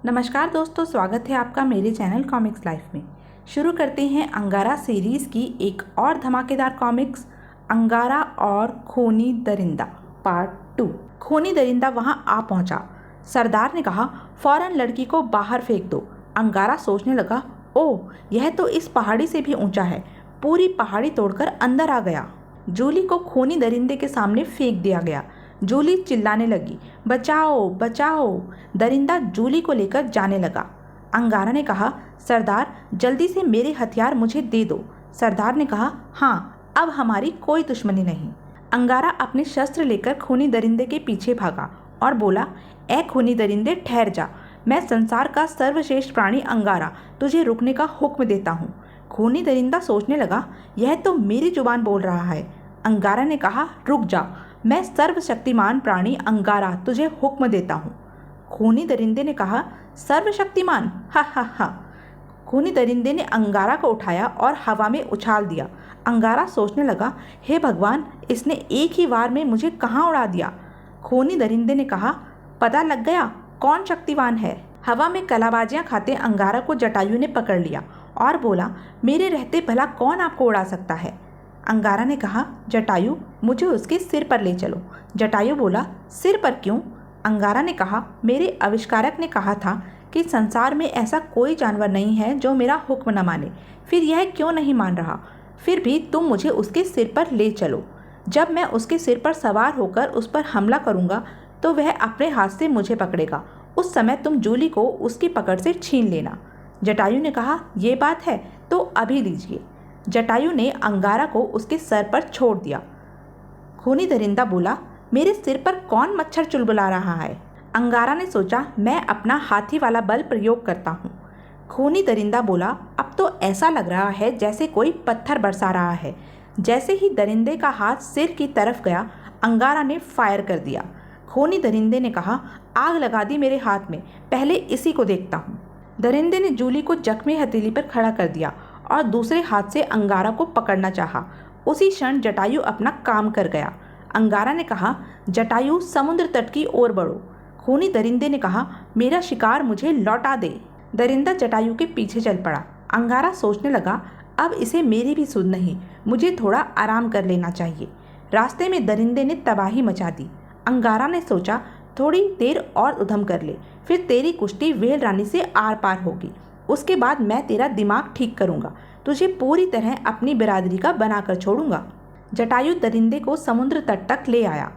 नमस्कार दोस्तों, स्वागत है आपका मेरे चैनल कॉमिक्स लाइफ में। शुरू करते हैं अंगारा सीरीज़ की एक और धमाकेदार कॉमिक्स, अंगारा और खूनी दरिंदा पार्ट 2। खूनी दरिंदा वहां आ पहुंचा। सरदार ने कहा, फौरन लड़की को बाहर फेंक दो। अंगारा सोचने लगा, ओह, यह तो इस पहाड़ी से भी ऊंचा है। पूरी पहाड़ी तोड़कर अंदर आ गया। जूली को खूनी दरिंदे के सामने फेंक दिया गया। जूली चिल्लाने लगी, बचाओ बचाओ। दरिंदा जूली को लेकर जाने लगा। अंगारा ने कहा, सरदार, जल्दी से मेरे हथियार मुझे दे दो। सरदार ने कहा, हाँ, अब हमारी कोई दुश्मनी नहीं। अंगारा अपने शस्त्र लेकर खूनी दरिंदे के पीछे भागा और बोला, ए खूनी दरिंदे, ठहर जा। मैं संसार का सर्वश्रेष्ठ प्राणी अंगारा तुझे रुकने का हुक्म देता हूँ। खूनी दरिंदा सोचने लगा, यह तो मेरी जुबान बोल रहा है। अंगारा ने कहा, रुक जा, मैं सर्वशक्तिमान प्राणी अंगारा तुझे हुक्म देता हूँ। खूनी दरिंदे ने कहा, सर्वशक्तिमान, हा हा हा। खूनी दरिंदे ने अंगारा को उठाया और हवा में उछाल दिया। अंगारा सोचने लगा, हे भगवान, इसने एक ही वार में मुझे कहाँ उड़ा दिया। खूनी दरिंदे ने कहा, पता लग गया कौन शक्तिवान है। हवा में कलाबाजियाँ खाते अंगारा को जटायु ने पकड़ लिया और बोला, मेरे रहते भला कौन आपको उड़ा सकता है। अंगारा ने कहा, जटायु, मुझे उसके सिर पर ले चलो। जटायु बोला, सिर पर क्यों? अंगारा ने कहा, मेरे आविष्कारक ने कहा था कि संसार में ऐसा कोई जानवर नहीं है जो मेरा हुक्म न माने। फिर यह क्यों नहीं मान रहा? फिर भी तुम मुझे उसके सिर पर ले चलो। जब मैं उसके सिर पर सवार होकर उस पर हमला करूँगा तो वह अपने हाथ से मुझे पकड़ेगा। उस समय तुम जूली को उसकी पकड़ से छीन लेना। जटायु ने कहा, ये बात है तो अभी लीजिए। जटायु ने अंगारा को उसके सर पर छोड़ दिया। खूनी दरिंदा बोला, मेरे सिर पर कौन मच्छर चुलबुला रहा है? अंगारा ने सोचा, मैं अपना हाथी वाला बल प्रयोग करता हूँ। खूनी दरिंदा बोला, अब तो ऐसा लग रहा है जैसे कोई पत्थर बरसा रहा है। जैसे ही दरिंदे का हाथ सिर की तरफ गया, अंगारा ने फायर कर दिया। खूनी दरिंदे ने कहा, आग लगा दी मेरे हाथ में, पहले इसी को देखता हूँ। दरिंदे ने जूली को जख्मी हथेली पर खड़ा कर दिया और दूसरे हाथ से अंगारा को पकड़ना चाहा। उसी क्षण जटायु अपना काम कर गया। अंगारा ने कहा, जटायु, समुद्र तट की ओर बढ़ो। खूनी दरिंदे ने कहा, मेरा शिकार मुझे लौटा दे। दरिंदा जटायु के पीछे चल पड़ा। अंगारा सोचने लगा, अब इसे मेरी भी सुध नहीं, मुझे थोड़ा आराम कर लेना चाहिए। रास्ते में दरिंदे ने तबाही मचा दी। अंगारा ने सोचा, थोड़ी देर और उधम कर ले, फिर तेरी कुश्ती व्हेल रानी से आर पार होगी। उसके बाद मैं तेरा दिमाग ठीक करूँगा, तुझे पूरी तरह अपनी बिरादरी का बनाकर छोड़ूंगा। जटायु दरिंदे को समुद्र तट तक ले आया।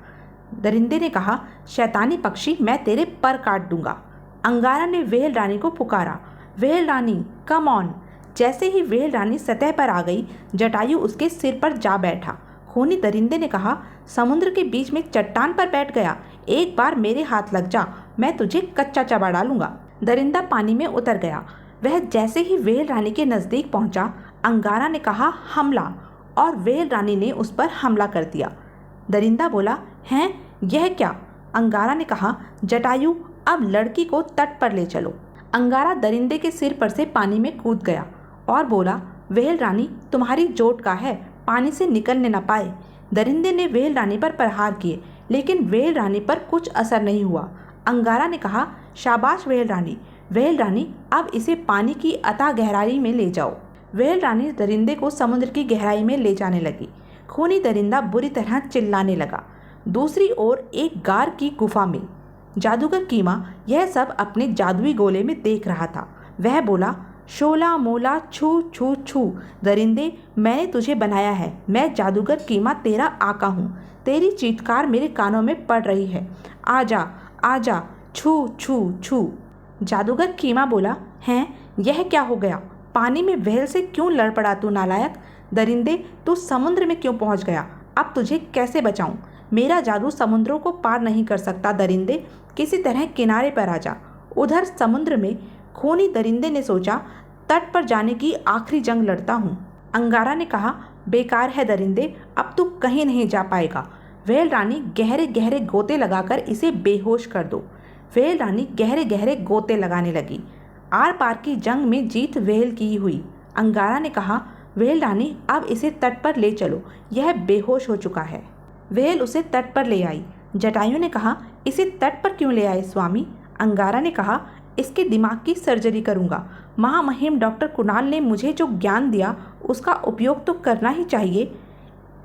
दरिंदे ने कहा, शैतानी पक्षी, मैं तेरे पर काट दूंगा। अंगारा ने व्हेल रानी को पुकारा, व्हेल रानी, कम ऑन। जैसे ही व्हेल रानी सतह पर आ गई, जटायु उसके सिर पर जा बैठा। खूनी दरिंदे ने कहा, समुद्र के बीच में चट्टान पर बैठ गया, एक बार मेरे हाथ लग जा, मैं तुझे कच्चा चबा डालूंगा। दरिंदा पानी में उतर गया। वह जैसे ही व्हेल रानी के नज़दीक पहुंचा, अंगारा ने कहा, हमला, और व्हेल रानी ने उस पर हमला कर दिया। दरिंदा बोला, हैं, यह क्या? अंगारा ने कहा, जटायु, अब लड़की को तट पर ले चलो। अंगारा दरिंदे के सिर पर से पानी में कूद गया और बोला, व्हेल रानी, तुम्हारी चोट का है, पानी से निकलने न पाए। दरिंदे ने व्हेल रानी पर प्रहार किए, लेकिन व्हेल रानी पर कुछ असर नहीं हुआ। अंगारा ने कहा, शाबाश व्हेल रानी। व्हेल रानी, अब इसे पानी की अथाह गहराई में ले जाओ। व्हेल रानी दरिंदे को समुद्र की गहराई में ले जाने लगी। खूनी दरिंदा बुरी तरह चिल्लाने लगा। दूसरी ओर एक गार की गुफा में जादूगर कीमा यह सब अपने जादुई गोले में देख रहा था। वह बोला, शोला मोला छू छू छू, दरिंदे, मैंने तुझे बनाया है। मैं जादूगर कीमा तेरा आका हूँ। तेरी चीत्कार मेरे कानों में पड़ रही है। आजा आजा, छू छू छू। जादूगर कीमा बोला, हैं, यह क्या हो गया? पानी में व्हेल से क्यों लड़ पड़ा तू नालायक? दरिंदे, तू समुद्र में क्यों पहुंच गया? अब तुझे कैसे बचाऊं? मेरा जादू समुद्रों को पार नहीं कर सकता। दरिंदे, किसी तरह किनारे पर आ जा। उधर समुद्र में खूनी दरिंदे ने सोचा, तट पर जाने की आखिरी जंग लड़ता हूँ। अंगारा ने कहा, बेकार है दरिंदे, अब तू कहीं नहीं जा पाएगा। व्हेल रानी, गहरे गहरे गोते लगाकर इसे बेहोश कर दो। व्हेल रानी गहरे गहरे गोते लगाने लगी। आर पार की जंग में जीत व्हेल की हुई। अंगारा ने कहा, व्हेल रानी, अब इसे तट पर ले चलो, यह बेहोश हो चुका है। व्हेल उसे तट पर ले आई। जटायु ने कहा, इसे तट पर क्यों ले आए स्वामी? अंगारा ने कहा, इसके दिमाग की सर्जरी करूँगा। महामहिम डॉक्टर कुणाल ने मुझे जो ज्ञान दिया उसका उपयोग तो करना ही चाहिए।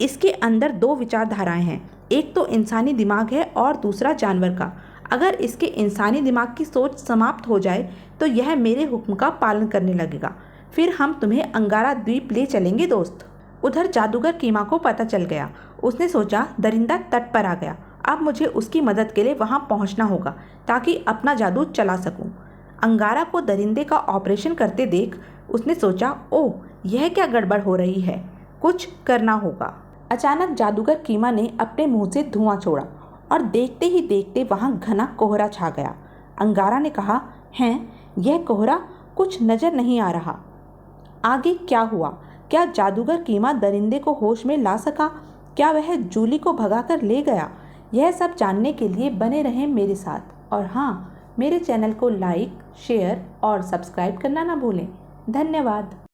इसके अंदर दो विचारधाराएं हैं, एक तो इंसानी दिमाग है और दूसरा जानवर का। अगर इसके इंसानी दिमाग की सोच समाप्त हो जाए तो यह मेरे हुक्म का पालन करने लगेगा। फिर हम तुम्हें अंगारा द्वीप ले चलेंगे दोस्त। उधर जादूगर कीमा को पता चल गया। उसने सोचा दरिंदा तट पर आ गया, अब मुझे उसकी मदद के लिए वहां पहुंचना होगा ताकि अपना जादू चला सकूं। अंगारा को दरिंदे का ऑपरेशन करते देख उसने सोचा, ओह यह क्या गड़बड़ हो रही है, कुछ करना होगा। अचानक जादूगर कीमा ने अपने मुंह से धुआं छोड़ा और देखते ही देखते वहां घना कोहरा छा गया। अंगारा ने कहा, हैं यह कोहरा कुछ नजर नहीं आ रहा। आगे क्या हुआ? क्या जादूगर कीमा दरिंदे को होश में ला सका? क्या वह जूली को भगाकर ले गया? यह सब जानने के लिए बने रहें मेरे साथ। और हाँ, मेरे चैनल को लाइक, शेयर और सब्सक्राइब करना ना भूलें। धन्यवाद।